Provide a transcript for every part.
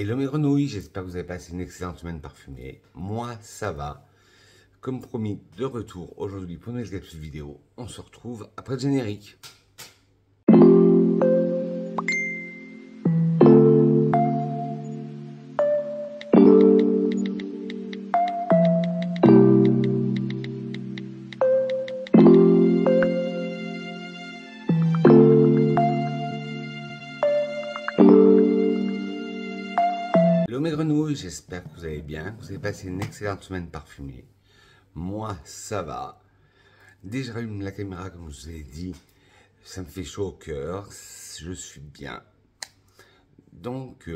Hello mes grenouilles, j'espère que vous avez passé une excellente semaine parfumée. Moi, ça va. Comme promis, de retour aujourd'hui pour une nouvelle capsule vidéo. On se retrouve après le générique. Hello mes grenouilles, j'espère que vous allez bien, que vous avez passé une excellente semaine parfumée. Moi, ça va. Dès que je rallume la caméra, comme je vous ai dit, ça me fait chaud au cœur, je suis bien. Donc,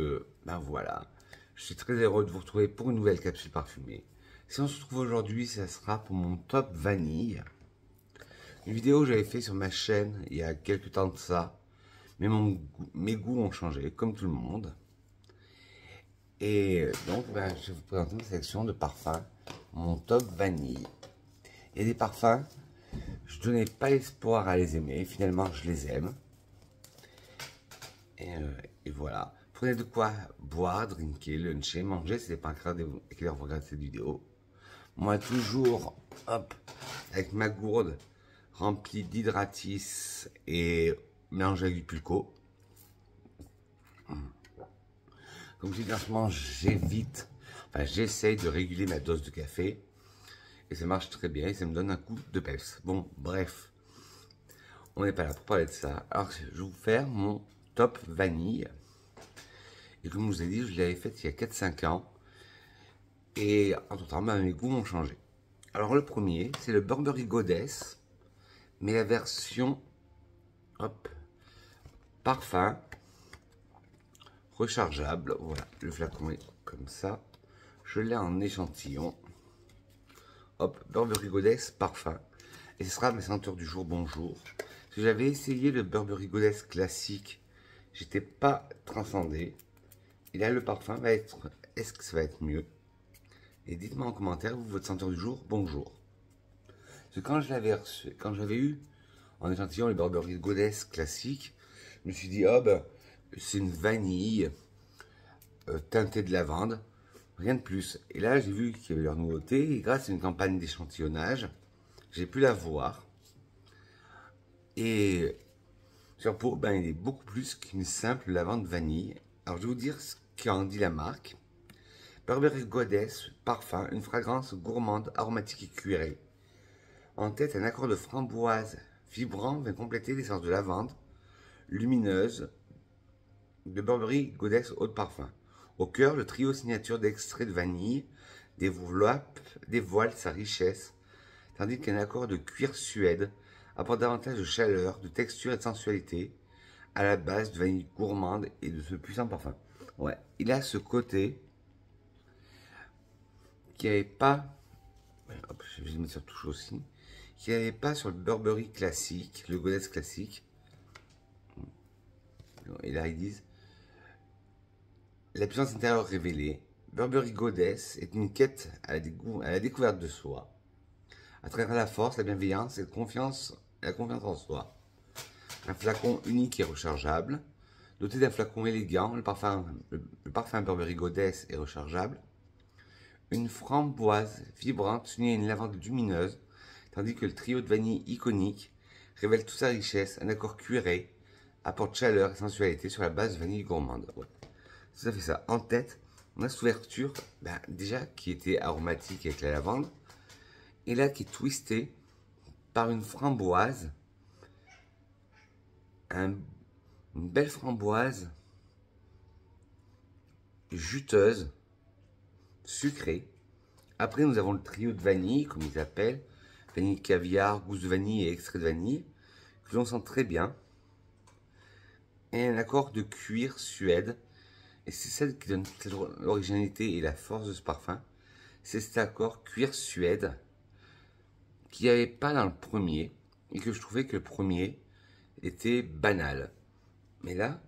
ben voilà, je suis très heureux de vous retrouver pour une nouvelle capsule parfumée. Si on se retrouve aujourd'hui, ça sera pour mon top vanille. Une vidéo que j'avais fait sur ma chaîne il y a quelques temps de ça, mais mes goûts ont changé, comme tout le monde. Et donc, ben, je vais vous présenter une sélection de parfums, mon top vanille. Il y a des parfums, je ne donnais pas espoir à les aimer, finalement je les aime. Et voilà. Prenez de quoi boire, drinker, luncher, manger, c'est pas grave et que vous regardez cette vidéo. Moi, toujours, hop, avec ma gourde remplie d'hydratis et mélangée avec du pulco. Comme je dis en ce moment, j'évite, enfin j'essaye de réguler ma dose de café. Et ça marche très bien et ça me donne un coup de peps. Bon, bref, on n'est pas là pour parler de ça. Alors, je vais vous faire mon top vanille. Et comme je vous ai dit, je l'avais fait il y a 4-5 ans. Et entre temps, ben, mes goûts ont changé. Alors, le premier, c'est le Burberry Goddess. Mais la version, hop, parfum, rechargeable. Voilà, le flacon est comme ça. Je l'ai en échantillon. Hop, Burberry Goddess parfum. Et ce sera mes senteurs du jour, bonjour. Parce que j'avais essayé le Burberry Goddess classique. J'étais pas transcendé. Et là, le parfum va être... Est-ce que ça va être mieux? Et dites-moi en commentaire, vous, votre senteur du jour, bonjour. Parce que quand je l'avais reçu, quand j'avais eu en échantillon le Burberry Goddess classique, je me suis dit, oh ben, c'est une vanille teintée de lavande. Rien de plus. Et là, j'ai vu qu'il y avait leur nouveauté. Et grâce à une campagne d'échantillonnage, j'ai pu la voir. Et sur peau, ben, il est beaucoup plus qu'une simple lavande vanille. Alors, je vais vous dire ce qu'en dit la marque. Burberry Goddess parfum, une fragrance gourmande, aromatique et cuirée. En tête, un accord de framboise vibrant vient compléter l'essence de lavande lumineuse de Burberry Goddess Eau de Parfum. Au cœur, le trio signature d'extrait de vanille dévoile sa richesse, tandis qu'un accord de cuir suède apporte davantage de chaleur, de texture et de sensualité à la base de vanille gourmande et de ce puissant parfum. Ouais, il a ce côté qui n'avait pas, hop, je vais mettre sur touche aussi, qui n'avait pas sur le Burberry classique, le Goddess classique. Et là ils disent la puissance intérieure révélée. Burberry Goddess est une quête à la découverte de soi, à travers la force, la bienveillance et la confiance en soi. Un flacon unique et rechargeable. Doté d'un flacon élégant, le parfum Burberry Goddess est rechargeable. Une framboise vibrante s'unit à une lavande lumineuse, tandis que le trio de vanille iconique révèle toute sa richesse. Un accord cuiré apporte chaleur et sensualité sur la base de vanille gourmande. Ouais. Ça fait ça. En tête, on a cette ouverture, ben, déjà qui était aromatique avec la lavande, et là qui est twistée par une framboise, une belle framboise juteuse, sucrée. Après, nous avons le trio de vanille, comme ils appellent, vanille caviar, gousse de vanille et extrait de vanille, que l'on sent très bien. Et un accord de cuir suède. Et c'est celle qui donne toute l'originalité et la force de ce parfum. C'est cet accord cuir suède qu'il n'y avait pas dans le premier. Et que je trouvais que le premier était banal. Mais là,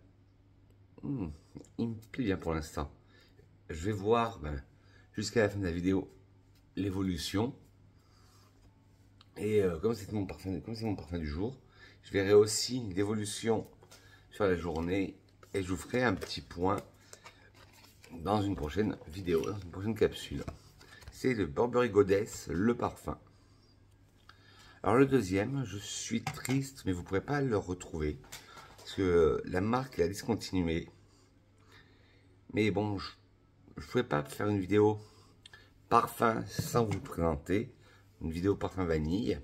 il me plaît bien pour l'instant. Je vais voir jusqu'à la fin de la vidéo l'évolution. Et comme c'est mon parfum du jour, je verrai aussi l'évolution sur la journée. Et je vous ferai un petit point dans une prochaine vidéo, dans une prochaine capsule. C'est le Burberry Goddess, le parfum. Alors le deuxième, je suis triste, mais vous ne pourrez pas le retrouver. Parce que la marque a discontinué. Mais bon, je ne pouvais pas faire une vidéo parfum sans vous le présenter. Une vidéo parfum vanille.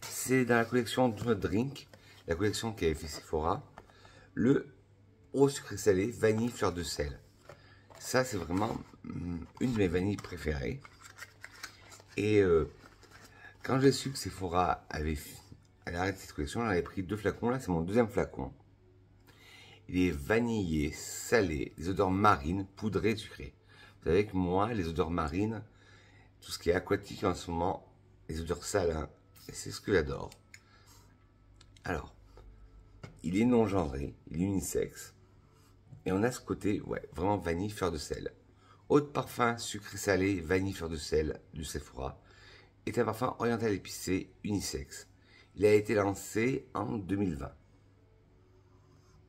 C'est dans la collection Do Not Drink, la collection qui avait fait Sephora. Le eau sucré salé, vanille, fleur de sel. Ça, c'est vraiment une de mes vanilles préférées. Et quand j'ai su que Sephora avait arrêté cette collection, j'en avais pris 2 flacons. Là, c'est mon deuxième flacon. Il est vanillé, salé, des odeurs marines, poudrées, sucrées. Vous savez que moi, les odeurs marines, tout ce qui est aquatique en ce moment, les odeurs salins, c'est ce que j'adore. Alors, il est non genré, il est unisexe. Et on a ce côté, ouais, vraiment vanille, fleur de sel. Eau de parfum, sucré salé, vanille, fleur de sel du Sephora est un parfum oriental épicé, unisexe. Il a été lancé en 2020.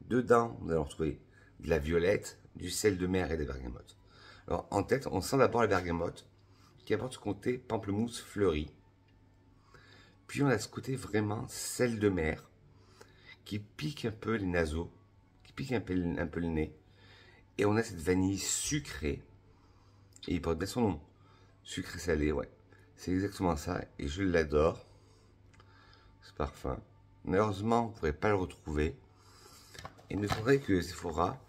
Dedans, nous allons retrouver de la violette, du sel de mer et des bergamotes. Alors, en tête, on sent d'abord la bergamote qui apporte ce côté pamplemousse fleuri. Puis on a ce côté vraiment sel de mer qui pique un peu les naseaux, qui pique un peu le nez. Et on a cette vanille sucrée. Et il porte bien son nom. Sucré salé, ouais. C'est exactement ça. Et je l'adore. Ce parfum. Malheureusement, vous ne pourrez pas le retrouver. Et il me faudrait que Sephora,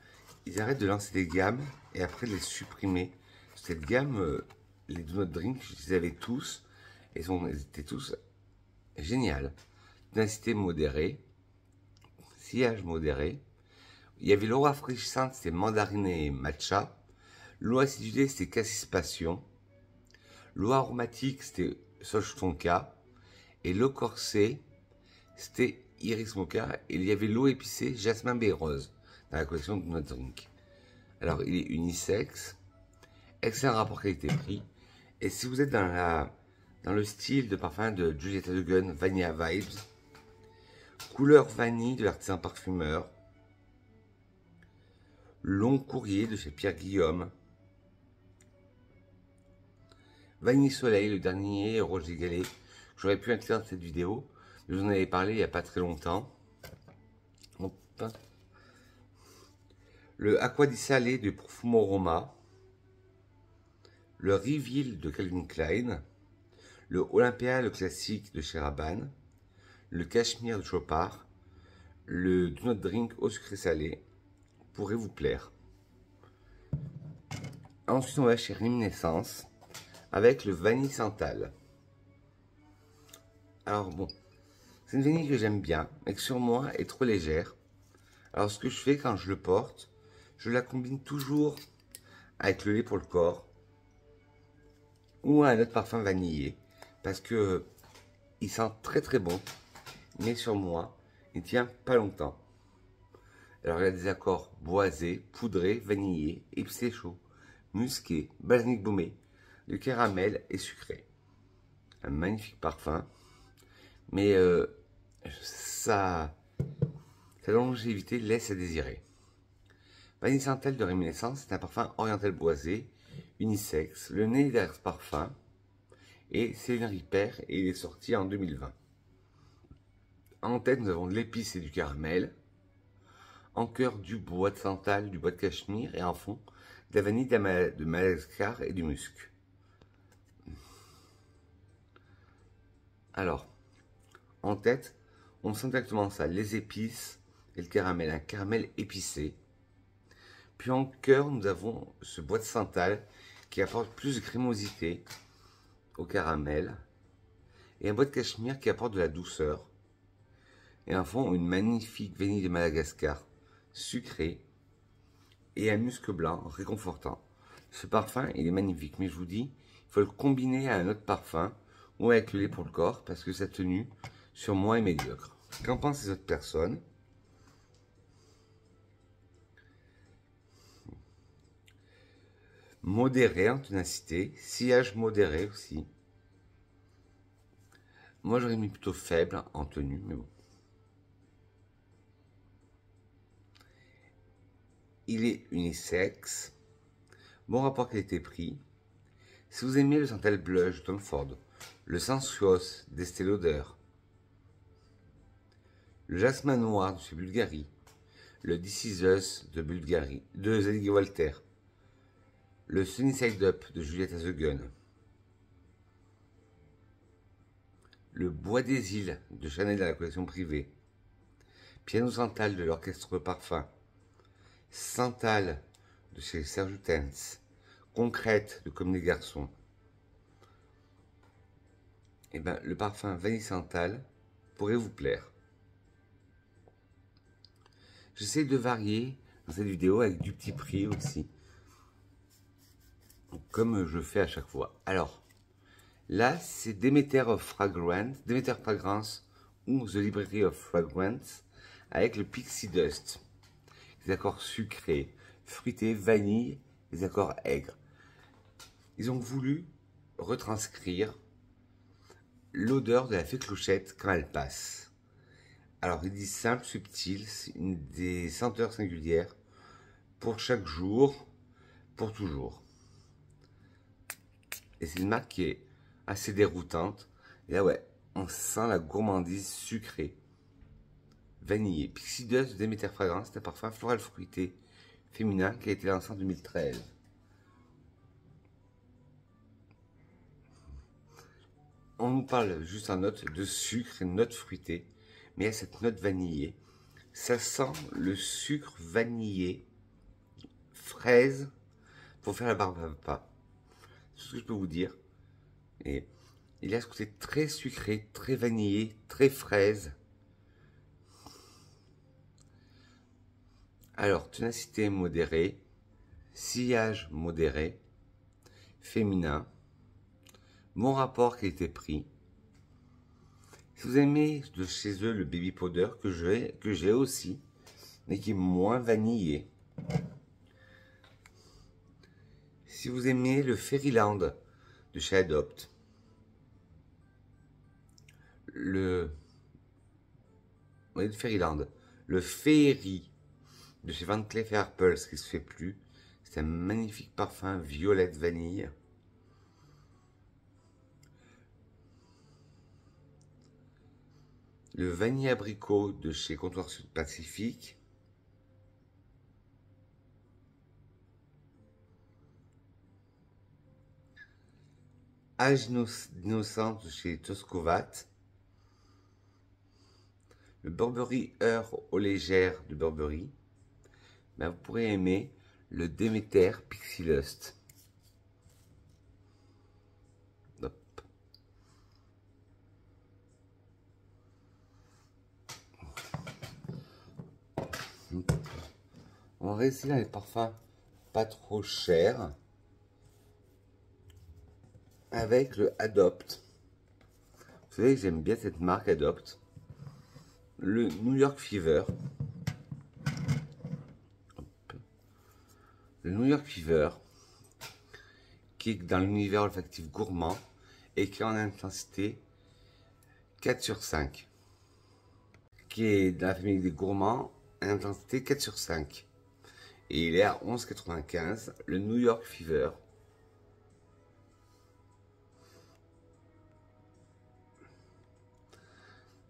ils arrêtent de lancer des gammes et après de les supprimer. Cette gamme, les Do Not Drink, je les avais tous. Et ils étaient tous géniales. Densité modérée. Sillage modéré. Il y avait l'eau rafraîchissante, c'était mandarine et matcha. L'eau acidulée, c'était cassis passion. L'eau aromatique, c'était soja tonka. Et l'eau corsée, c'était iris mocha. Et il y avait l'eau épicée, jasmin baie rose, dans la collection de notre drink. Alors, il est unisexe. Excellent rapport qualité-prix. Et si vous êtes dans le style de parfum de Julieta Duggan, Vanilla Vibes, couleur vanille de l'artisan parfumeur, long courrier de chez Pierre Guillaume, Vanille Soleil, le dernier Roger Gallet, j'aurais pu inclure dans cette vidéo, mais j'en avais parlé il n'y a pas très longtemps. Hop. Le Aqua di Sale de Profumo Roma, le Reveal de Calvin Klein, le Olympia, le classique de chez Rabanne, le Cachemire de Chopard, le Do Not Drink au sucré salé, pourrait vous plaire. Ensuite, on va chez Réminiscence avec le vanille santal. Alors bon, c'est une vanille que j'aime bien, mais que sur moi est trop légère. Alors ce que je fais quand je le porte, je la combine toujours avec le lait pour le corps ou un autre parfum vanillé, parce que il sent très très bon, mais sur moi, il tient pas longtemps. Alors il a des accords boisés, poudrés, vanillés, épicé chaud, musqué, balsamique baumé, de caramel et sucré. Un magnifique parfum, mais sa longévité laisse à désirer. Vanille Santal de Réminiscence, c'est un parfum oriental boisé, unisexe. Le nez derrière ce parfum et Céline Ripert et il est sorti en 2020. En tête, nous avons de l'épice et du caramel. En cœur, du bois de santal, du bois de cachemire et en fond, de la vanille de Madagascar et du musc. Alors, en tête, on sent exactement ça, les épices et le caramel, un caramel épicé. Puis en cœur, nous avons ce bois de santal qui apporte plus de crémosité au caramel. Et un bois de cachemire qui apporte de la douceur. Et en fond, une magnifique vanille de Madagascar, sucrée. Et un musc blanc réconfortant. Ce parfum, il est magnifique, mais je vous dis, il faut le combiner à un autre parfum ou avec le lait pour le corps parce que sa tenue sur moi est médiocre. Qu'en pensent les autres personnes? Modéré en ténacité, sillage modéré aussi. Moi j'aurais mis plutôt faible en tenue, mais bon. Il est unisexe. Bon rapport qualité-prix. Si vous aimez le Santal Blush de Tom Ford, le Sensuos d'Estée Lauder, le Jasmin Noir de chez Bulgari, le This Is Us de Bulgari, de Zadig & Walter, le Sunny Side Up de Juliette Azeugen, le Bois des Îles de Chanel dans la collection privée, Piano Santal de l'Orchestre Parfum, Santal de chez Serge Lutens, Concrète de Comme des Garçons. Et ben, le parfum Vanille Santal pourrait vous plaire. J'essaie de varier dans cette vidéo avec du petit prix aussi, comme je fais à chaque fois. Alors, là, c'est Demeter of Fragrance, Demeter Fragrance ou The Library of Fragrance avec le Pixie Dust. Des accords sucrés, fruités, vanille, des accords aigres. Ils ont voulu retranscrire l'odeur de la fée Clochette quand elle passe. Alors, ils disent simple, subtil, des senteurs singulières pour chaque jour, pour toujours. Et c'est une marque qui est assez déroutante. Et là, ouais, on sent la gourmandise sucrée. Vanillé. Pixie Dust de Demeter Fragrance, c'est un parfum floral fruité féminin qui a été lancé en 2013. On nous parle juste en note de sucre et de note fruitée, mais il y a cette note vanillée. Ça sent le sucre vanillé, fraise, pour faire la barbe à papa. C'est tout ce que je peux vous dire. Et il a ce côté très sucré, très vanillé, très fraise. Alors, ténacité modérée, sillage modéré, féminin, bon rapport qualité-prix. Si vous aimez de chez eux le baby powder que j'ai aussi, mais qui est moins vanillé. Si vous aimez le Fairyland de chez Adopt, le Fairyland, le Fairy de chez Van Cleef & Arpels, qui se fait plus, c'est un magnifique parfum violette vanille. Le vanille abricot de chez Comptoir Sud Pacifique. Âge d'innocence de chez Toscovat. Le Burberry Heure eau légère de Burberry. Ben, vous pourrez aimer le Demeter Pixie Lust. Hop. On va rester dans les parfums pas trop chers avec le Adopt. Vous savez que j'aime bien cette marque Adopt. Le New York Fever. Hop. Le New York Fever, qui est dans l'univers olfactif gourmand et qui est en intensité 4/5. Qui est dans la famille des gourmands, intensité 4/5. Et il est à 11,95, le New York Fever.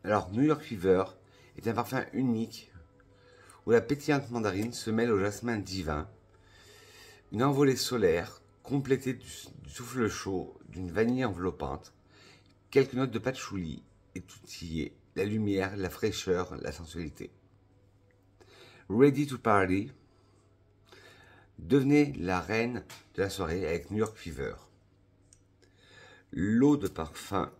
Alors, New York Fever est un parfum unique où la pétillante mandarine se mêle au jasmin divin, une envolée solaire complétée du souffle chaud d'une vanille enveloppante, quelques notes de patchouli et tout y est, la lumière, la fraîcheur, la sensualité. Ready to Party, devenez la reine de la soirée avec New York Fever. L'eau de parfum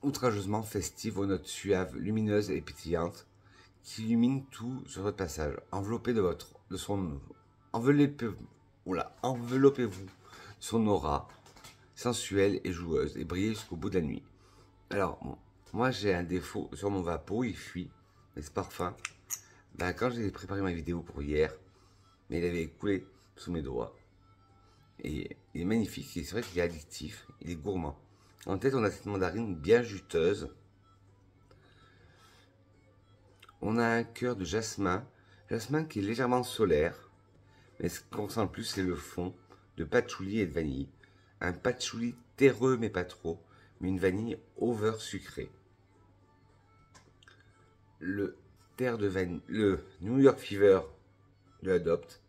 outrageusement festive aux notes suaves, lumineuses et pétillantes qui illuminent tout sur votre passage. Enveloppez-vous de son aura sensuelle et joueuse et brillez jusqu'au bout de la nuit. Alors, bon, moi j'ai un défaut sur mon vapeau, il fuit, mais ce parfum, ben, quand j'ai préparé ma vidéo pour hier, mais il avait coulé sous mes doigts. Et il est magnifique, et c'est vrai qu'il est addictif, il est gourmand. En tête, on a cette mandarine bien juteuse. On a un cœur de jasmin, jasmin qui est légèrement solaire, Mais ce qu'on sent le plus, c'est le fond de patchouli et de vanille. Un patchouli terreux, mais pas trop, mais une vanille over sucrée. Le le New York Fever de Adopt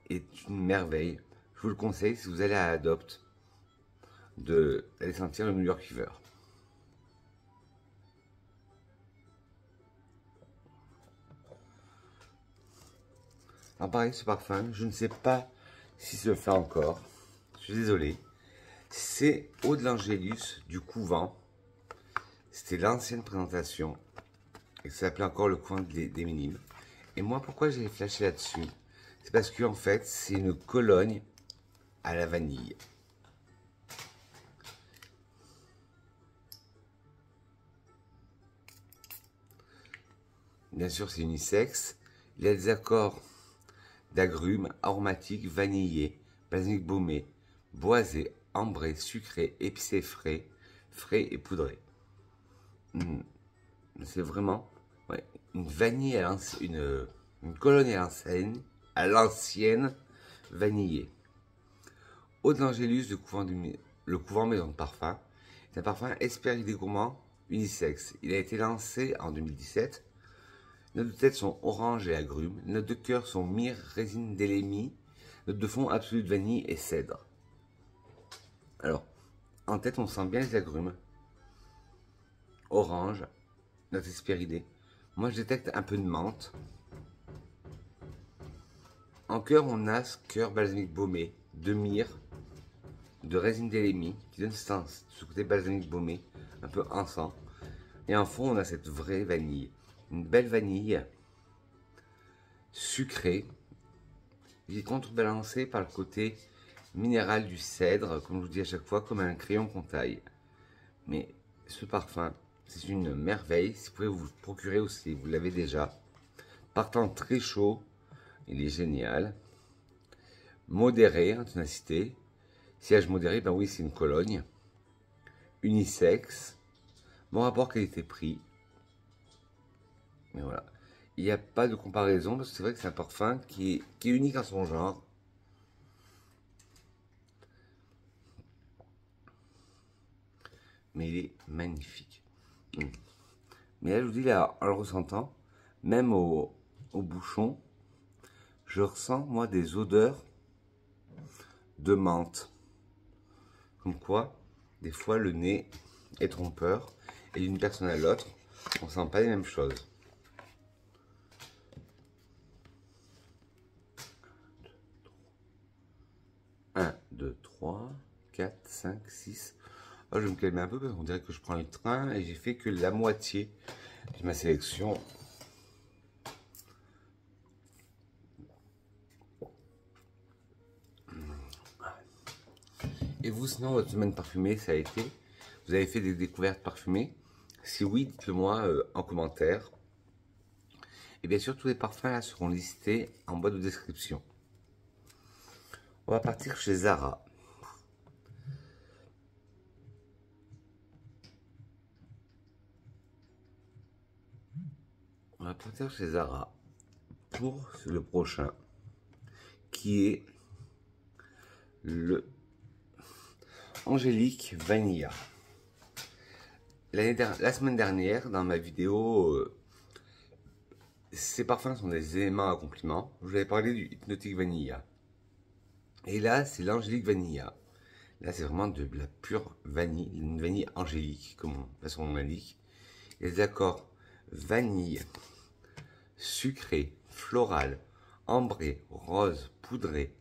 est une merveille. Je vous le conseille si vous allez à Adopt d'aller sentir le New York Fever. Alors pareil, ce parfum, je ne sais pas s'il se fait encore. Je suis désolé. C'est Eau de l'Angélus du Couvent. C'était l'ancienne présentation. Et ça s'appelait encore le coin des Minimes. Et moi, pourquoi j'ai flashé là-dessus? C'est parce qu'en fait, c'est une cologne à la vanille. Bien sûr, c'est unisexe. Il y a des accords d'agrumes, aromatiques, vanillés, basilic baumé, boisé, ambré, sucré, épicé, frais et poudré. C'est vraiment une vanille à une colonie à l'ancienne vanillée. Eau de l'Angélus, le couvent Maison de Parfum. C'est un parfum Hespérie des Gourmands unisexe. Il a été lancé en 2017. Les notes de tête sont orange et agrumes. Les notes de cœur sont myrrhe, résine d'élémie. Notes de fond absolue de vanille et cèdre. Alors, en tête, on sent bien les agrumes. Orange, note hespéridée. Moi, je détecte un peu de menthe. En cœur, on a ce cœur balsamique baumé, de myrrhe, de résine d'élémie, qui donne ce côté balsamique baumé, un peu encens. Et en fond, on a cette vraie vanille. Une belle vanille sucrée, qui est contrebalancée par le côté minéral du cèdre, comme je vous dis à chaque fois, comme un crayon qu'on taille. Mais ce parfum, c'est une merveille. Si vous pouvez vous le procurer aussi, vous l'avez déjà. Partant très chaud, il est génial. Modéré en ténacité. Sillage modéré, ben oui, c'est une Cologne. Unisexe. Bon rapport qualité-prix. Mais voilà. Il n'y a pas de comparaison parce que c'est vrai que c'est un parfum qui est unique en son genre. Mais il est magnifique. Mais là, je vous dis, là, en le ressentant, même au bouchon, je ressens, moi, des odeurs de menthe. Comme quoi, des fois, le nez est trompeur. Et d'une personne à l'autre, on ne sent pas les mêmes choses. 1, 2, 3, 4, 5, 6. Oh, je vais me calmer un peu parce qu'on dirait que je prends le train et j'ai fait que la moitié de ma sélection. Et vous, sinon, votre semaine parfumée, ça a été? Vous avez fait des découvertes parfumées? Si oui, dites-le moi en commentaire. Et bien sûr, tous les parfums là seront listés en boîte de description. On va partir chez Zara. On va partir chez Zara pour le prochain, qui est le Angélique Vanilla. La semaine dernière, dans ma vidéo, ces parfums sont des éléments à compliment. Je vous avais parlé du Hypnotic Vanilla. Et là, c'est l'Angélique Vanilla. Là, c'est vraiment de la pure vanille, une vanille angélique, comme on l'indique. Il y a des accords vanille, sucré, floral, ambré, rose, poudré,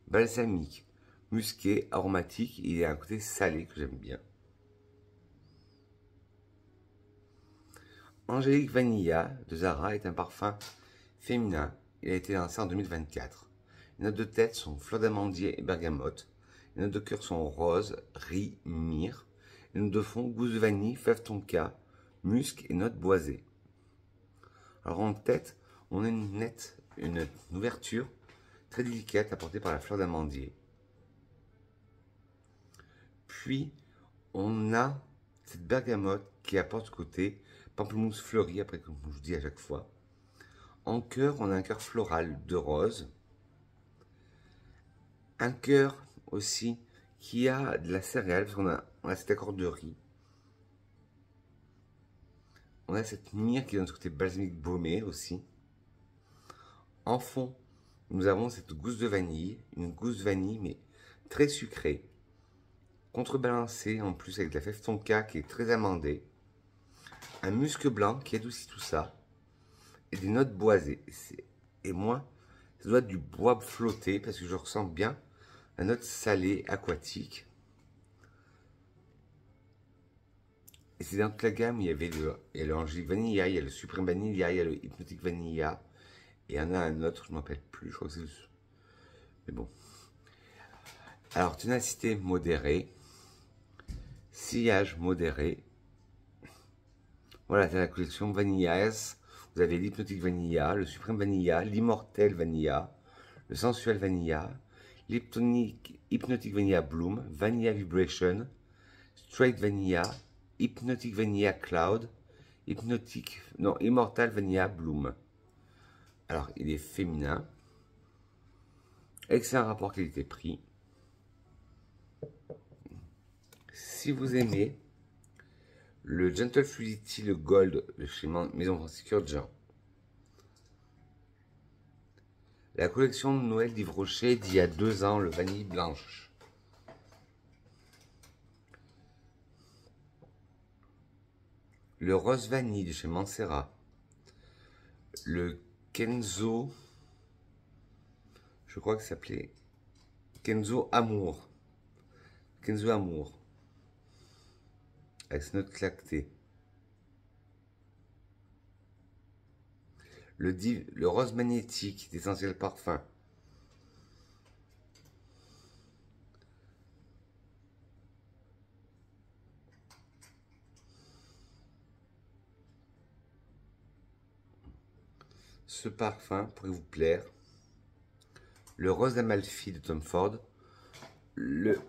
balsamique, musqué, aromatique. Il y a un côté salé que j'aime bien. Angélique Vanilla de Zara est un parfum féminin. Il a été lancé en 2024. Les notes de tête sont fleur d'amandier et bergamote. Les notes de cœur sont rose, riz, myrrhe. Les notes de fond, gousse de vanille, fève tonka, musc et notes boisées. Alors en tête, on a une ouverture très délicate apportée par la fleur d'amandier. Puis, on a cette bergamote qui apporte ce côté pamplemousse fleuri, après comme je vous dis à chaque fois. En cœur, on a un cœur floral de rose. Un cœur aussi qui a de la céréale, parce on a cet accord de riz. On a cette myrrhe qui donne ce côté balsamique baumé aussi. En fond, nous avons cette gousse de vanille, une gousse de vanille mais très sucrée, contrebalancée en plus avec de la fève tonka qui est très amandée, un musc blanc qui adoucit tout ça, et des notes boisées. Et moi, ça doit être du bois flotté parce que je ressens bien la note salée aquatique. Et c'est dans toute la gamme, il y a le Angélique Vanilla, il y a le Suprême Vanilla, il y a le Hypnotique Vanilla. Et il y en a un autre, je ne m'appelle plus, je crois que c'est... Mais bon. Alors, ténacité modérée. Sillage modéré. Voilà, c'est la collection Vanilla S. Vous avez l'Hypnotique Vanilla, le Suprême Vanilla, l'Immortel Vanilla, le Sensuel Vanilla, l'Hypnotique Vanilla Bloom, Vanilla Vibration, Straight Vanilla, Hypnotic Vanilla Cloud, Immortal Vanilla Bloom. Alors, il est féminin. Excellent rapport qualité-prix. Si vous aimez le Gentle Fluidity, le Gold de chez Maison Francis Kurkdjian, la collection de Noël d'Yves Rocher d'il y a 2 ans, le Vanille Blanche. Le Rose Vanille de chez Mancera. Le Kenzo, je crois que ça s'appelait Kenzo Amour. Kenzo Amour. Avec ses notes claquetées. Le Rose Magnétique d'Essentiel Parfum. Ce parfum pourrait vous plaire. Le Rose d'Amalfi de Tom Ford. Le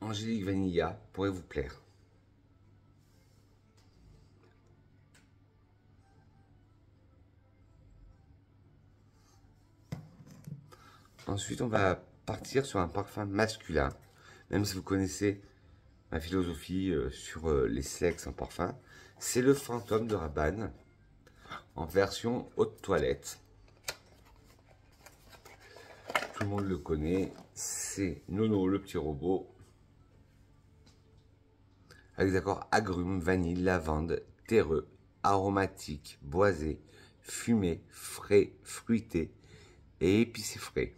Angélique Vanilla pourrait vous plaire. Ensuite, on va partir sur un parfum masculin. Même si vous connaissez ma philosophie sur les sexes en parfum. C'est le Fantôme de Rabanne en version haute toilette. Tout le monde le connaît. C'est Nono, le petit robot. Avec des accords agrumes, vanille, lavande, terreux, aromatique, boisé, fumé, frais, fruité et épicé frais.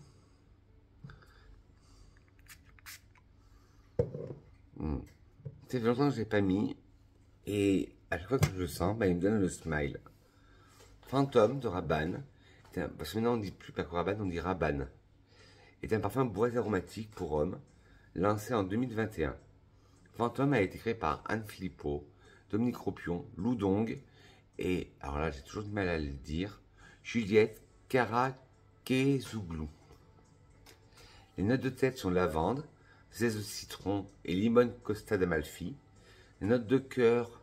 Ça fait longtemps que je ne l'ai pas mis. Et à chaque fois que je le sens, il me donne le smile. Fantôme de Rabanne. Parce que maintenant on ne dit plus Paco Rabanne, on dit Rabanne. Est un parfum boisé aromatique pour hommes, lancé en 2021. Fantôme a été créé par Anne Philippot, Dominique Ropion, Lou Dong et, alors là j'ai toujours du mal à le dire, Juliette Karakezouglou. Les notes de tête sont lavande, zeste de citron et limone Costa d'Amalfi. Les notes de cœur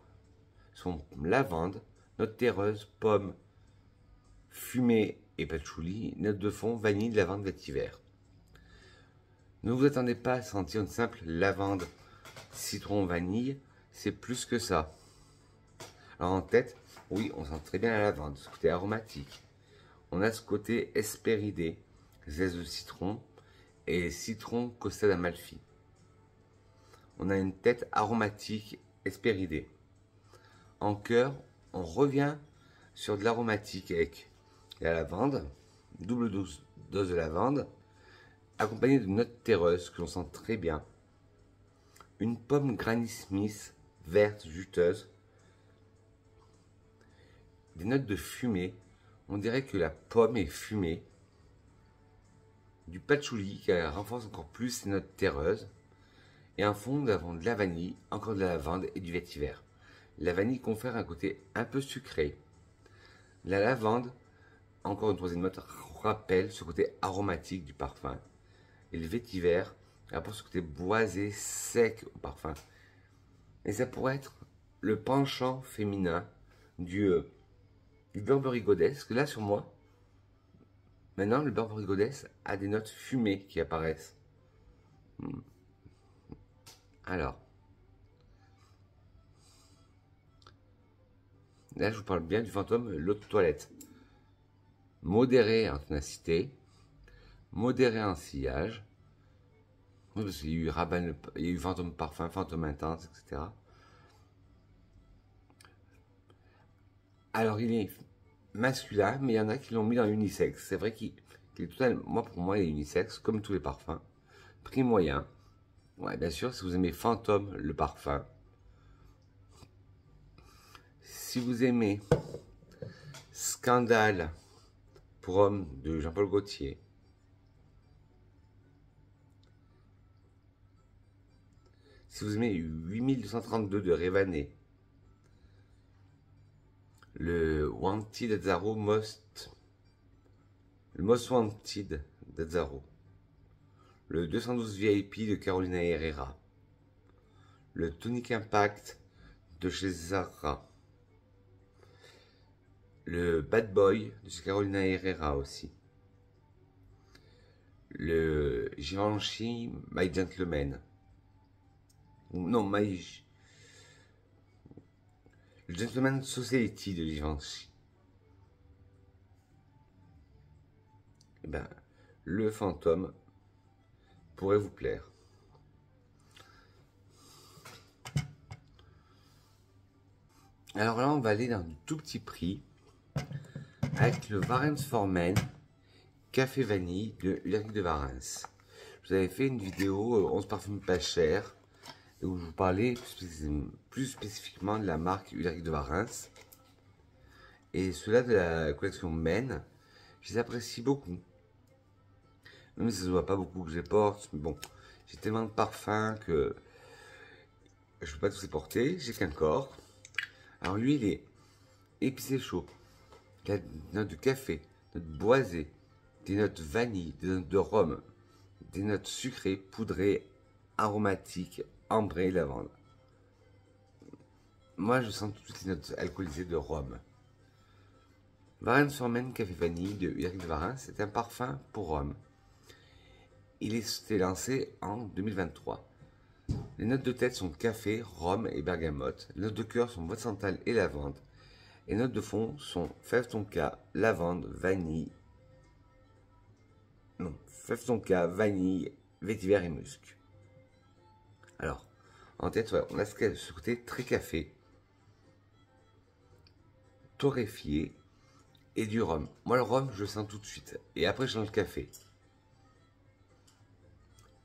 sont lavande, notes terreuses, pomme, fumée et patchouli. Notes de fond, vanille, lavande, vétiver. Ne vous attendez pas à sentir une simple lavande, citron, vanille. C'est plus que ça. Alors en tête, oui, on sent très bien la lavande, ce côté aromatique. On a ce côté hespéridé, zeste de citron et citron Costa d'Amalfi. On a une tête aromatique hespéridée. En cœur, on revient sur de l'aromatique avec la lavande, double dose de lavande, accompagnée de notes terreuses que l'on sent très bien. Une pomme Granny Smith verte juteuse. Des notes de fumée, on dirait que la pomme est fumée. Du patchouli qui renforce encore plus ces notes terreuses. Et en fond, nous avons de la vanille, encore de la lavande et du vétiver. La vanille confère un côté un peu sucré. La lavande, encore une troisième note, rappelle ce côté aromatique du parfum. Et le vétiver apporte ce côté boisé, sec au parfum. Et ça pourrait être le penchant féminin du Burberry Goddess, que là sur moi, Maintenant, le Burberry Goddess a des notes fumées qui apparaissent. Alors, là, je vous parle bien du fantôme l'eau de toilette. Modéré en ténacité, modéré en sillage. Oui, parce qu'il y a eu Rabanne, il y a eu fantôme parfum, fantôme intense, etc. Alors, il est masculin, mais il y en a qui l'ont mis dans unisexe. C'est vrai qu'il est total. Moi, pour moi, il est unisexe, comme tous les parfums. Prix moyen. Ouais, bien sûr, si vous aimez Fantôme, le parfum. Si vous aimez Scandale pour homme de Jean-Paul Gaultier. Si vous aimez 8232 de Révané. Le Wanted d'Azzaro Most. Le Most Wanted d'Azzaro. Le 212 VIP de Carolina Herrera. Le Tonic Impact de chez Zara. Le Bad Boy de chez Carolina Herrera aussi. Le Givenchy My Gentleman. Non, le Gentleman Society de Givenchy. Eh ben, le fantôme pourrait vous plaire. Alors là, on va aller dans du tout petit prix avec le Varens-Formen Café Vanille de Ulrich de Varens. Je vous avais fait une vidéo 11 parfums pas chers où je vous parlais plus spécifiquement de la marque Ulrich de Varens. Et ceux-là de la collection Men, je les apprécie beaucoup. Même si ça ne se voit pas beaucoup que je les porte, mais bon, j'ai tellement de parfums que je ne peux pas tous les porter, j'ai qu'un corps. Alors lui, il est épicé chaud, il a des notes de café, des notes boisées, des notes vanille, des notes de rhum, des notes sucrées, poudrées, aromatiques, ambrées, lavande. Moi, je sens toutes les notes alcoolisées de rhum. Varens-Formen Café Vanille de Ulrich de Varens, c'est un parfum pour rhum. Il est lancé en 2023. Les notes de tête sont café, rhum et bergamote. Les notes de cœur sont bois de santal et lavande. Et les notes de fond sont fève tonka, lavande, vanille. Non, fève tonka, vanille, vétiver et musc. Alors, en tête, ouais, on a ce côté très café, torréfié et du rhum. Moi, le rhum, je le sens tout de suite. Et après, je sens le café.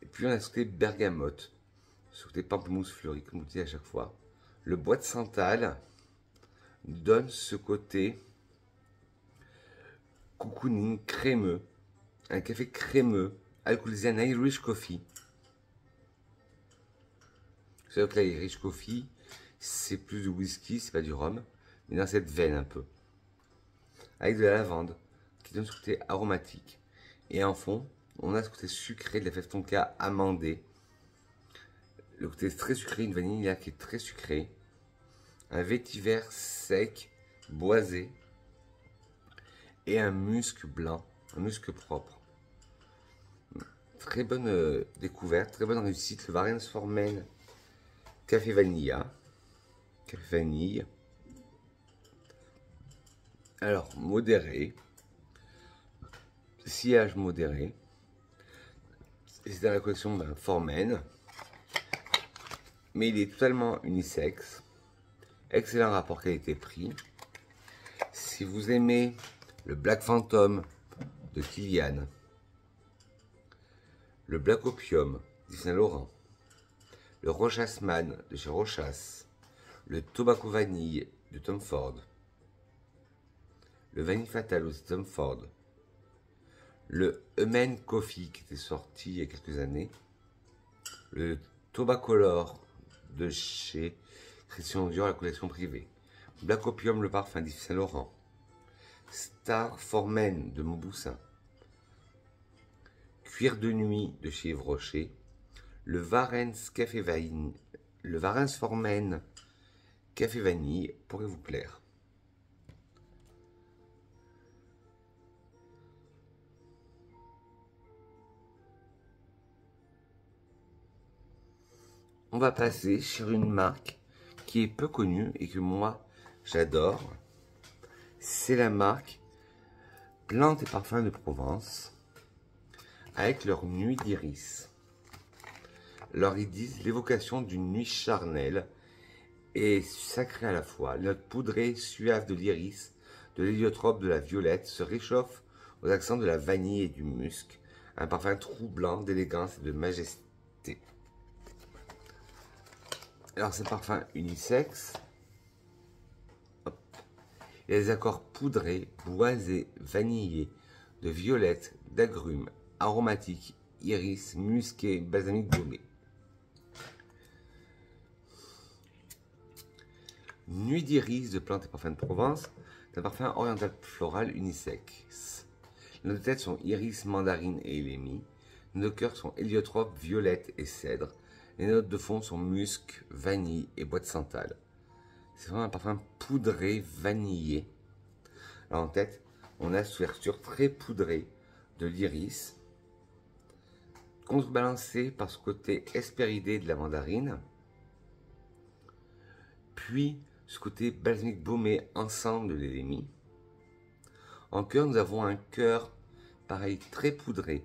Et puis, on a ce côté bergamote, ce côté pamplemousse fleuri, comme on dit à chaque fois. Le bois de santal donne ce côté cocooning crémeux, un café crémeux, alcoolisé, un Irish coffee. Vous savez que l'Irish coffee, c'est plus du whisky, c'est pas du rhum, mais dans cette veine un peu. Avec de la lavande, qui donne ce côté aromatique. Et en fond, on a ce côté sucré de la fève tonka amandée. Le côté très sucré, une vanille là qui est très sucrée. Un vétiver sec, boisé. Et un musc blanc, un musc propre. Très bonne découverte, très bonne réussite. Le Varens-Formen Café Vanilla. Café Vanille. Alors, modéré. Sillage modéré. C'est dans la collection Formen. Mais il est totalement unisexe. Excellent rapport qualité-prix. Si vous aimez le Black Phantom de Kilian, le Black Opium de Saint Laurent, le Rochasman de chez Rochas, le Tobacco Vanille de Tom Ford, le Vanille Fatal aussi de Tom Ford, le Human Coffee qui était sorti il y a quelques années, le Tobacolor de chez Christian Dior, la collection privée, Black Opium, le parfum d'Yves Saint Laurent, Star Formen de Mauboussin, Cuir de nuit de chez Yves Rocher, le Varens Café Vanille, le Varens-Formen Café Vanille pourrait vous plaire. on va passer sur une marque qui est peu connue et que moi j'adore. C'est la marque Plantes et Parfums de Provence avec leur nuit d'iris. Alors ils disent l'évocation d'une nuit charnelle et sacrée à la fois. La note poudrée, suave de l'iris, de l'héliotrope, de la violette se réchauffe aux accents de la vanille et du musc. Un parfum troublant d'élégance et de majesté. Alors c'est un parfum unisexe. Hop. Il y a des accords poudrés, boisés, vanillés, de violette, d'agrumes, aromatiques, iris, musqué, balsamique baumé. Nuit d'iris de Plantes et Parfums de Provence, c'est un parfum oriental floral unisexe. Les notes de tête sont iris, mandarine et élémie. Les notes de cœur sont héliotrope, violette et cèdre. Les notes de fond sont musc, vanille et bois de santal. C'est vraiment un parfum poudré, vanillé. Alors en tête, on a cette ouverture très poudrée de l'iris, contrebalancé par ce côté hespéridé de la mandarine, puis ce côté balsamique baumé ensemble de l'élémie. En cœur, nous avons un cœur pareil très poudré,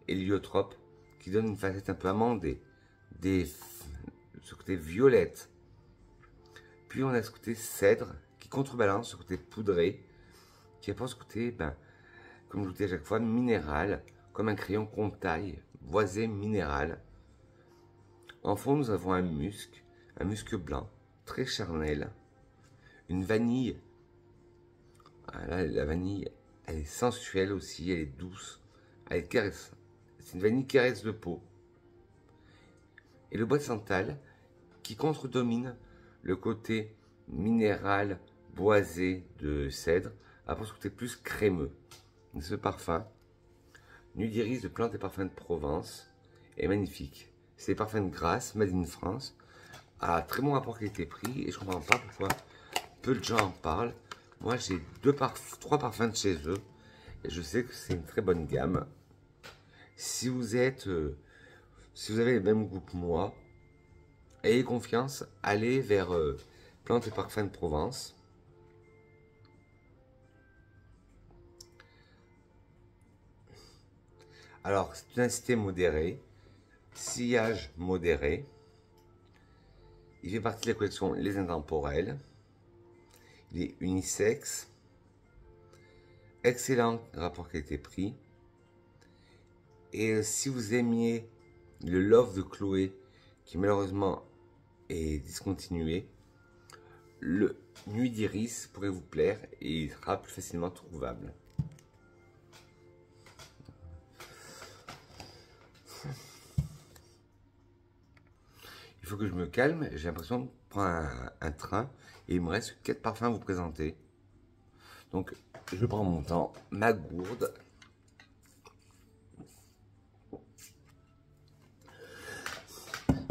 héliotrope, qui donne une facette un peu amandée, ce côté violette. Puis on a ce côté cèdre qui contrebalance ce côté poudré, qui apporte ce côté, comme je vous dis à chaque fois, minéral, comme un crayon qu'on taille, boisé minéral. En fond, nous avons un musc blanc, très charnel, une vanille. Là, la vanille, elle est sensuelle aussi, elle est douce, elle est caresse. C'est une vanille qui caresse de peau. Et le bois de santal qui contre-domine le côté minéral, boisé de cèdre, apporte ce côté plus crémeux. Et ce parfum, Nuit d'iris de Plantes et Parfums de Provence, est magnifique. C'est des parfums de Grasse, made in France, à très bon rapport qualité-prix, et je ne comprends pas pourquoi peu de gens en parlent. Moi, j'ai 3 parfums de chez eux, et je sais que c'est une très bonne gamme. Si vous avez les mêmes goûts que moi, ayez confiance, allez vers Plantes et Parfums de Provence. Alors, c'est une densité modérée, sillage modéré. Il fait partie de la collection Les Intemporels. Il est unisexe. Excellent rapport qualité-prix. Et si vous aimiez le Love de Chloé, qui malheureusement est discontinué, le Nuit d'Iris pourrait vous plaire et il sera plus facilement trouvable. Il faut que je me calme, j'ai l'impression de prendre un train et il me reste 4 parfums à vous présenter. Donc je prends mon temps, ma gourde.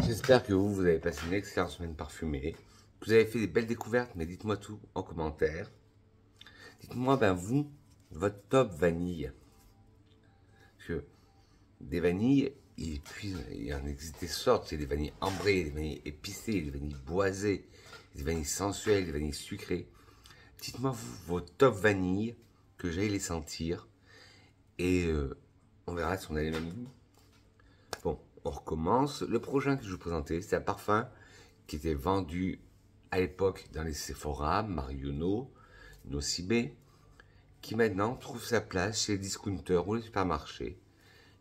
J'espère que vous avez passé une excellente semaine parfumée, que vous avez fait des belles découvertes, mais dites-moi tout en commentaire. Dites-moi, vous, votre top vanille. Parce que des vanilles, il en existe des sortes. Il y a des vanilles ambrées, des vanilles épicées, des vanilles boisées, des vanilles sensuelles, des vanilles sucrées. Dites-moi, vous, vos top vanilles, que j'aille les sentir. Et on verra si on a les mêmes goûts. Bon, on recommence. Le prochain que je vais vous présenter, c'est un parfum qui était vendu à l'époque dans les Sephora, Marionneau, Nocibé, qui maintenant trouve sa place chez les discounters ou les supermarchés.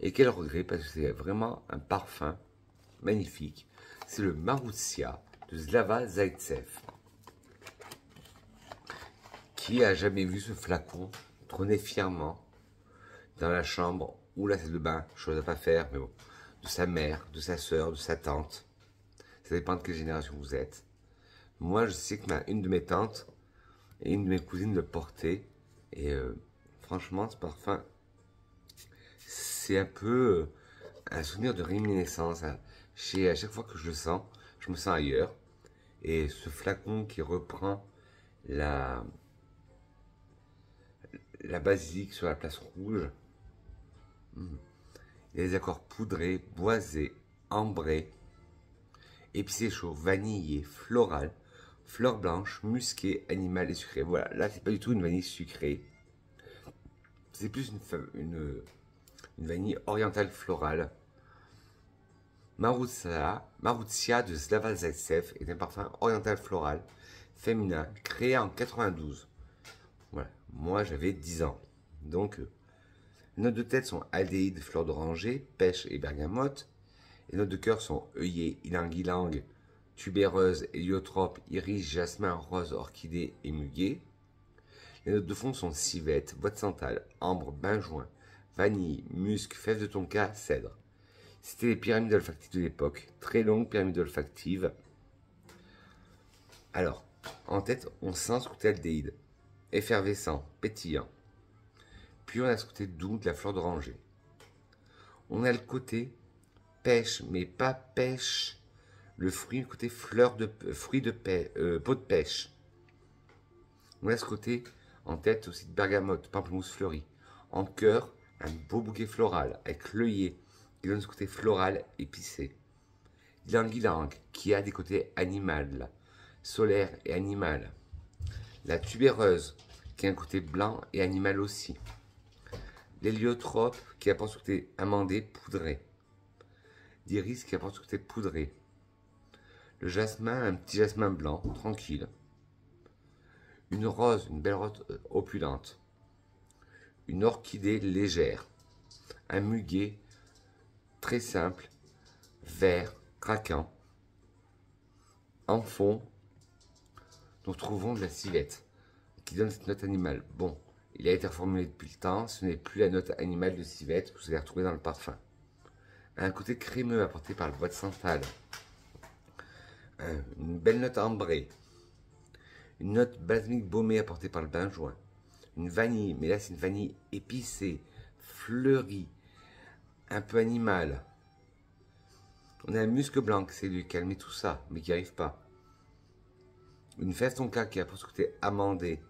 Et quel regret, parce que c'est vraiment un parfum magnifique. C'est le Marussia de Slava Zaitsev. Qui a jamais vu ce flacon trôner fièrement dans la chambre ou la salle de bain, chose à pas faire, mais bon, de sa mère, de sa soeur, de sa tante. Ça dépend de quelle génération vous êtes. Moi, je sais que une de mes tantes et une de mes cousines le portaient. Et franchement, ce parfum, c'est un peu un souvenir de réminiscence. À chaque fois que je le sens, je me sens ailleurs. Et ce flacon qui reprend la basilique sur la place rouge. Il y a des accords poudrés, boisés, ambrés. épicé chaud, vanillé, floral, fleurs blanches, musqué, animal et sucré. Voilà, là c'est pas du tout une vanille sucrée. C'est plus une vanille orientale florale. Maruzia de Slava Zaitsev est un parfum oriental floral féminin créé en 92. Voilà, moi j'avais 10 ans. Donc, les notes de tête sont aldéhyde, fleur d'oranger, pêche et bergamote. Les notes de cœur sont œillet, ylang-ylang, tubéreuse, héliotrope, iris, jasmin, rose, orchidée et muguet. Les notes de fond sont civette, bois de santal, ambre, benjoin, vanille, musc, fève de tonka, cèdre. C'était les pyramides olfactives de l'époque, très longues pyramides olfactives. Alors, en tête, on sent ce côté aldéhyde, effervescent, pétillant. Puis on a ce côté doux de la fleur d'oranger. On a le côté pêche, mais pas pêche, le fruit, le côté fruit de peau de pêche. On a ce côté en tête aussi de bergamote, pamplemousse fleuri. En cœur, un beau bouquet floral avec l'œillet qui donne ce côté floral épicé. Ylang-ylang qui a des côtés animal, solaire et animal. La tubéreuse qui a un côté blanc et animal aussi. L'héliotrope qui apporte ce côté amandé, poudré. L'iris qui apporte ce côté poudré. Le jasmin, un petit jasmin blanc, tranquille. Une rose, une belle rose opulente. Une orchidée légère. Un muguet très simple, vert, craquant. En fond, nous trouvons de la civette qui donne cette note animale. Bon, il a été reformulé depuis le temps, ce n'est plus la note animale de civette que vous allez retrouver dans le parfum. Un côté crémeux apporté par le bois de santal. Une belle note ambrée. Une note balsamique baumée apportée par le benjoin. Une vanille, mais là c'est une vanille épicée, fleurie, un peu animale. On a un musc blanc qui essaie de calmer tout ça, mais qui n'y arrive pas. Une fève tonka qui apporte ce côté amandé.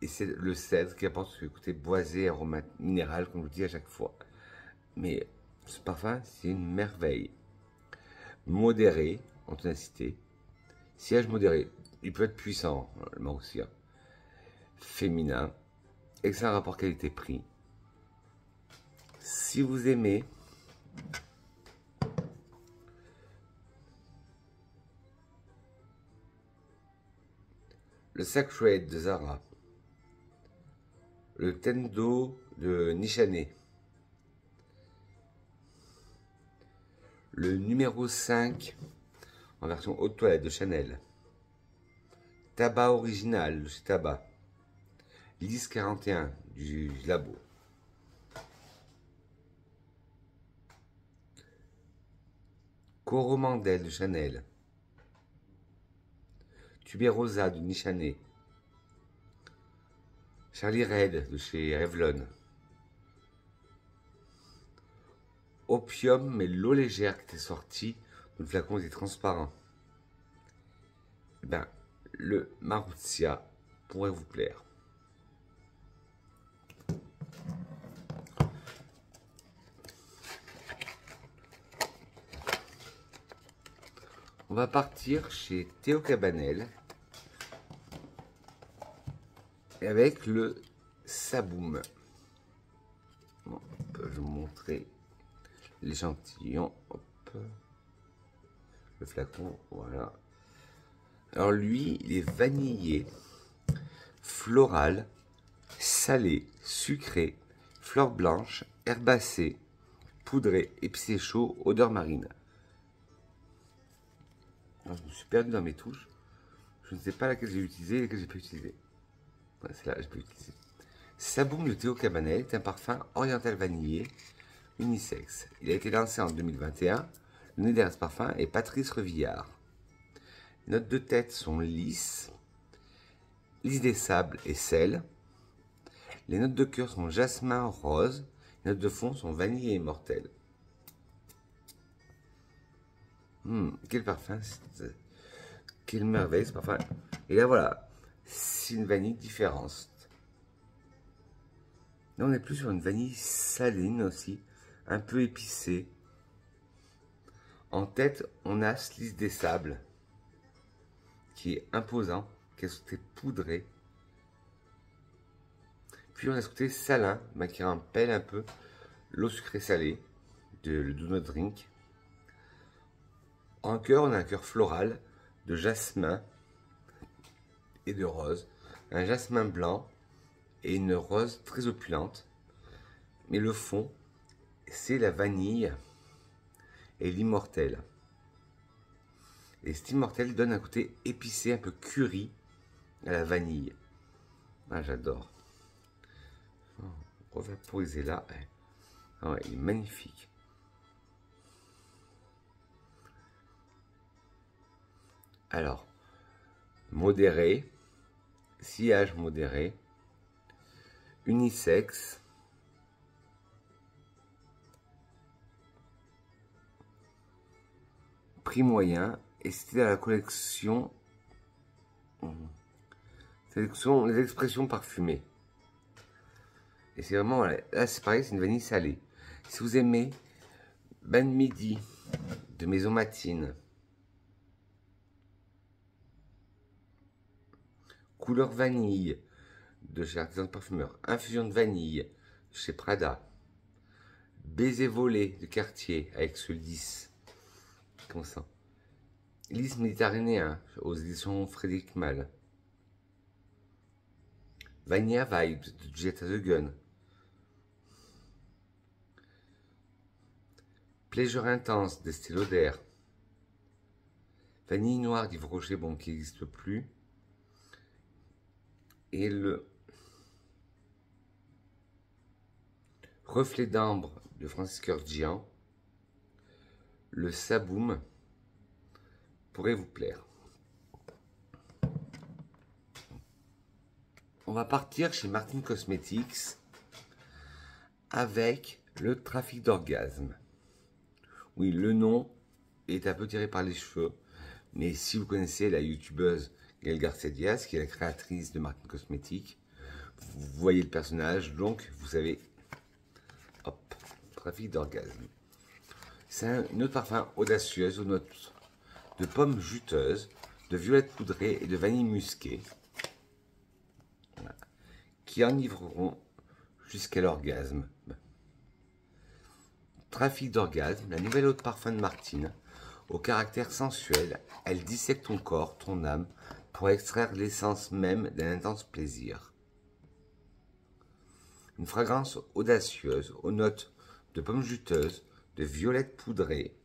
Et c'est le cèdre qui apporte ce côté boisé, aromatique, minéral, comme je vous dis à chaque fois. Mais ce parfum, c'est une merveille. Modéré en tonacité. Sillage modéré. Il peut être puissant, le Maruzia. Féminin. Excellent rapport qualité-prix. Si vous aimez le Sacred de Zara, le Tendo de Nishane, le numéro 5 en version haute toilette de Chanel, Tabac original de chez Tabac, Lys 41 du Labo, Coromandel de Chanel, Tuberosa de Nishane, Charlie Red de chez Revlon, Opium, mais l'eau légère qui était sortie, le flacon était transparent. Eh ben, le Maruzia pourrait vous plaire. On va partir chez Théo Cabanel et avec le Saboum. Bon, je vais vous montrer l'échantillon. Le flacon, voilà. Alors lui, il est vanillé, floral, salé, sucré, fleurs blanches, herbacées, poudré, épicé chaud, odeur marine. Alors, je me suis perdu dans mes touches. Je ne sais pas laquelle j'ai utilisé et laquelle j'ai pas utilisé. Voilà, c'est là que j'ai pas utilisé. Saboum de Théo Cabanel est un parfum oriental vanillé unisexe. Il a été lancé en 2021. Le nez derrière ce parfum est Patrice Revillard. Les notes de tête sont lys des sables et sel. Les notes de cœur sont jasmin, rose. Les notes de fond sont vanille et immortel. Quel parfum, quelle merveille ce parfum. Et là voilà, c'est une vanille différente. Là on est plus sur une vanille saline aussi, un peu épicée. En tête, on a Slice des Sables, qui est imposant, qui a ce côté poudré. Puis on a ce côté salin, qui rappelle un peu l'eau sucrée salée de notre drink. En cœur, on a un cœur floral de jasmin et de rose. Un jasmin blanc et une rose très opulente. Mais le fond, c'est la vanille et l'immortel. Et cet immortel donne un côté épicé, un peu curry à la vanille. Ah, j'adore. On va vaporiser là. Ah ouais, il est magnifique. Alors, modéré, sillage modéré, unisexe, prix moyen, et c'était dans la collection les expressions parfumées. Et c'est vraiment, là c'est pareil, c'est une vanille salée. Si vous aimez Bain de Midi de Maison Matine, couleur vanille de chez Artisan Parfumeur, infusion de vanille chez Prada, baiser volé de Cartier avec ce lys, comme ça, lys méditerranéen aux éditions Frédéric Malle, Vanilla Vibes de Jetta the Gun, Pleasure Intense d'Estée Lauder, Vanille Noire d'Yves Rocher, bon, qui n'existe plus, et le Reflet d'ambre de Francis Kurkdjian, le Saboum pourrait vous plaire. On va partir chez Martin Cosmetics avec le Trafic d'orgasme. Oui, le nom est un peu tiré par les cheveux, mais si vous connaissez la youtubeuse Gaëlle Garcia Diaz, qui est la créatrice de Martin Cosmetics, vous voyez le personnage, donc vous savez. Hop, Trafic d'orgasme. C'est une autre parfum audacieuse aux notes de pommes juteuses, de violette poudrée et de vanille musquée, voilà, qui enivreront jusqu'à l'orgasme. Trafic d'orgasme, la nouvelle eau de parfum de Martine, au caractère sensuel, elle dissèque ton corps, ton âme, pour extraire l'essence même d'un intense plaisir. Une fragrance audacieuse, aux notes de pommes juteuses, de violette poudrée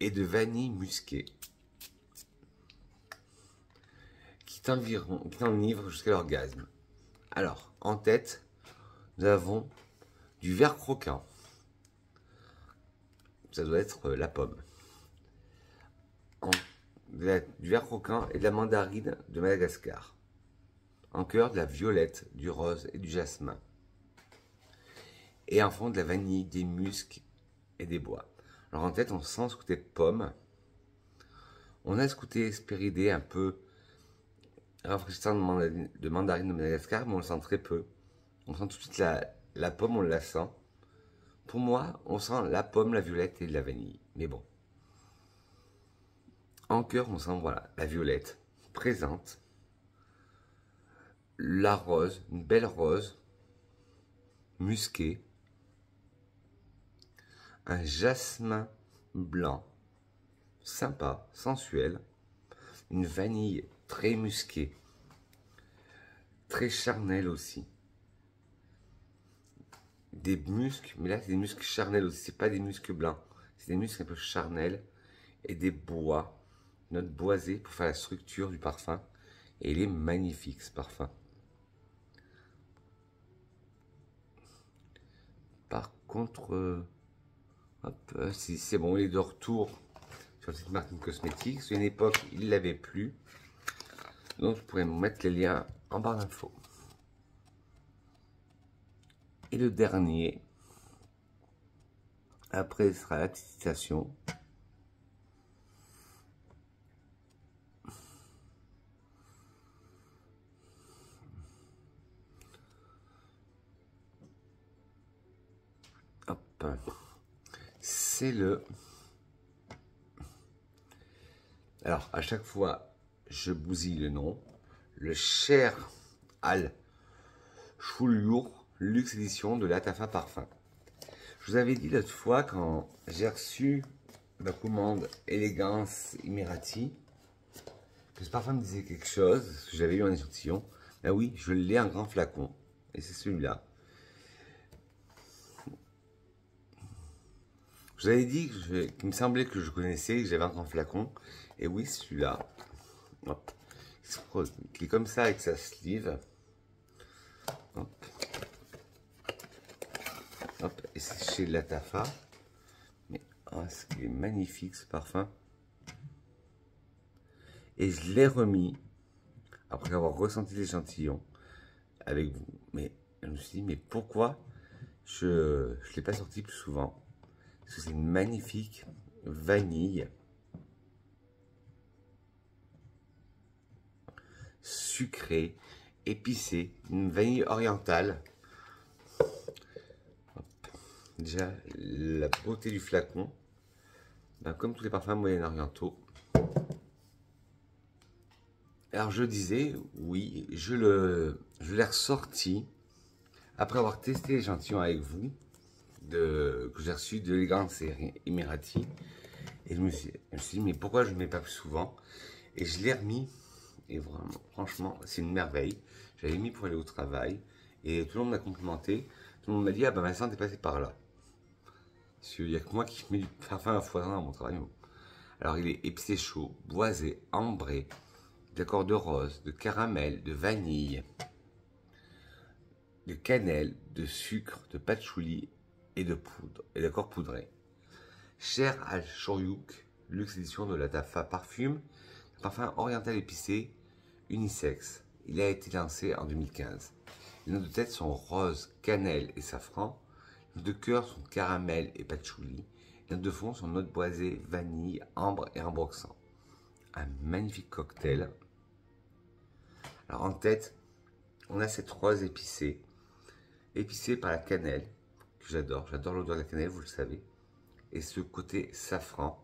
et de vanille musquée, qui t'enivre jusqu'à l'orgasme. Alors, en tête, nous avons du verre croquant. Ça doit être la pomme. Du verre croquant et de la mandarine de Madagascar. En cœur, de la violette, du rose et du jasmin. Et en fond, de la vanille, des muscs et des bois. Alors en tête, on sent ce côté pomme. On a ce côté espéridé un peu rafraîchissant de mandarine de Madagascar, mais on le sent très peu. On sent tout de suite la pomme, on la sent. Pour moi, on sent la pomme, la violette et la vanille. Mais bon. En cœur, on sent voilà, la violette présente. La rose, une belle rose, musquée. Un jasmin blanc, sympa, sensuel. Une vanille très musquée, très charnelle aussi. Des muscs, mais là c'est des muscs charnels aussi, c'est pas des muscs blancs, c'est des muscs un peu charnels et des bois, note boisée pour faire la structure du parfum. Et il est magnifique ce parfum. Par contre, si c'est bon, il est de retour sur le site Martin Cosmetics. À une époque, il ne l'avait plus. Donc, je pourrais vous mettre les liens en barre d'infos. Et le dernier, après, sera la petite citation. Hop. c'est le... Alors, à chaque fois, je bousille le nom. Le Cher Al Chouyour Luxe Édition de Latafa Parfum. Je vous avais dit l'autre fois, quand j'ai reçu ma commande Élégance Emirati, que ce parfum me disait quelque chose, que j'avais eu en échantillon. Ben oui, je l'ai en grand flacon. Et c'est celui-là. Je vous avais dit qu'il me semblait que je connaissais, que j'avais un grand flacon. Et oui, celui-là. Hop. Il est comme ça avec sa sleeve. Hop. Hop. Et c'est chez Latafa. Mais oh, ce qui est magnifique ce parfum. Et je l'ai remis après avoir ressenti l'échantillon avec vous. Mais je me suis dit, mais pourquoi je ne l'ai pas sorti plus souvent? Parce que c'est une magnifique vanille sucrée, épicée, une vanille orientale. Hop. Déjà, la beauté du flacon, ben, comme tous les parfums moyen-orientaux. Alors je disais, oui, je l'ai ressorti après avoir testé l'échantillon avec vous, que j'ai reçu de l'Élégance Emirati. Et je me suis dit, mais pourquoi je ne le mets pas plus souvent? Et je l'ai remis, et vraiment, franchement, c'est une merveille. J'avais mis pour aller au travail, et tout le monde m'a complimenté. Tout le monde m'a dit, ah ben Vincent, t'es passé par là. Parce qu'il n'y a que moi qui mets du parfum à foison dans mon travail. Alors il est épicé chaud, boisé, ambré, d'accord, de rose, de caramel, de vanille, de cannelle, de sucre, de patchouli et de poudre, et d'accord poudré. Cher Al Shoryuk, luxe édition de Latafa Parfum, parfum oriental épicé, unisexe. Il a été lancé en 2015. Les notes de tête sont rose, cannelle et safran. Les notes de cœur sont caramel et patchouli. Les notes de fond sont notes boisées, vanille, ambre et ambroxan. Un magnifique cocktail. Alors en tête, on a cette rose épicée, épicée par la cannelle, que j'adore. J'adore l'odeur de la cannelle, vous le savez. Et ce côté safran.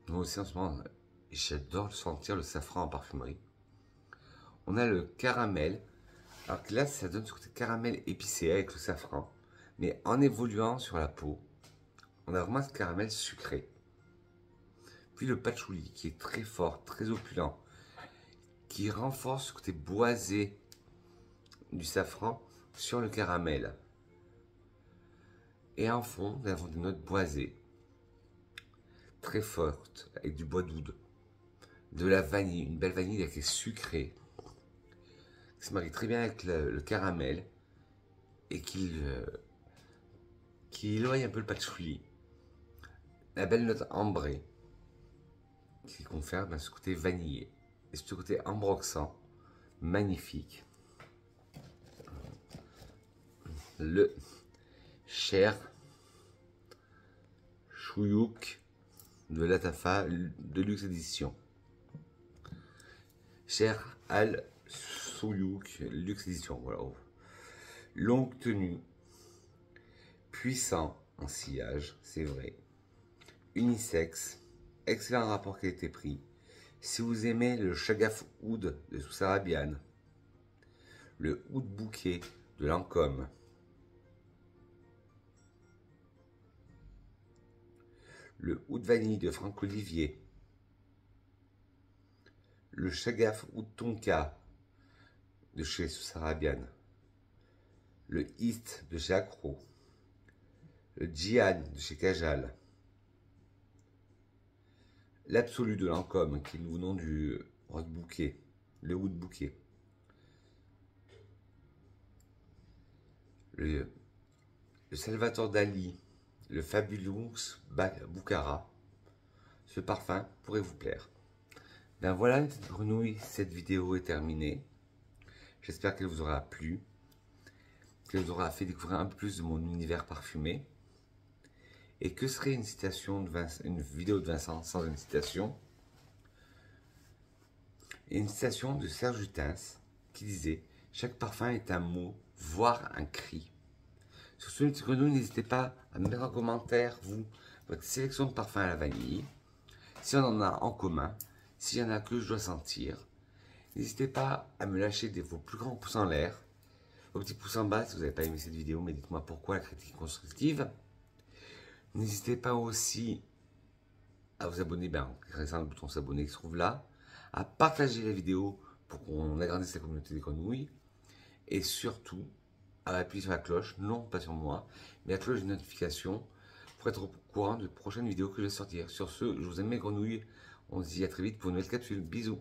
Moi aussi en ce moment, j'adore sentir le safran en parfumerie. On a le caramel. Alors que là, ça donne ce côté caramel épicé avec le safran. Mais en évoluant sur la peau, on a vraiment ce caramel sucré. Puis le patchouli qui est très fort, très opulent, qui renforce ce côté boisé du safran sur le caramel. Et en fond, nous avons des notes boisées, très fortes, avec du bois d'oud, de la vanille, une belle vanille qui est sucrée, qui se marie très bien avec le caramel et qui éloigne un peu le patchouli. La belle note ambrée qui confère ce côté vanillé et ce côté ambroxan magnifique. Le Cher Chouyouk de Latafa de luxe édition. Cher Al Chouyouk luxe édition. Voilà. Longue tenue, puissant en sillage, c'est vrai. Unisexe, excellent rapport qualité-prix. Si vous aimez le Shagaf Oud de Soussarabian, le Oud Bouquet de Lancôme, le Oud Vanille de Franck Olivier, le Shagaf Oud Tonka de chez Soussarabian, le East de chez Accro, le Djian de chez Kajal, l'Absolu de Lancôme, qui est le nouveau nom du Oud Bouquet, le Oud Bouquet, le Salvatore Dali, le Fabulous Boukhara. Ce parfum pourrait vous plaire. Ben voilà, une petite grenouille, cette vidéo est terminée. J'espère qu'elle vous aura plu, qu'elle vous aura fait découvrir un peu plus de mon univers parfumé. Et que serait une citation de Vincent, une vidéo de Vincent sans une citation? Et une citation de Serge Lutens qui disait: chaque parfum est un mot, voire un cri. Sur ce, mes petits grenouilles, n'hésitez pas à me mettre en commentaire, vous, votre sélection de parfums à la vanille. Si on en a en commun, s'il y en a que je dois sentir. N'hésitez pas à me lâcher vos plus grands pouces en l'air, vos petits pouces en bas si vous n'avez pas aimé cette vidéo, mais dites-moi pourquoi la critique constructive. N'hésitez pas aussi à vous abonner, en cliquant le bouton s'abonner qui se trouve là, à partager la vidéo pour qu'on agrandisse la communauté des grenouilles, et surtout à appuyer sur la cloche, non pas sur moi, mais la cloche de notification pour être au courant de prochaines vidéos que je vais sortir. Sur ce, je vous aime mes grenouilles, on se dit à très vite pour une nouvelle capsule. Bisous.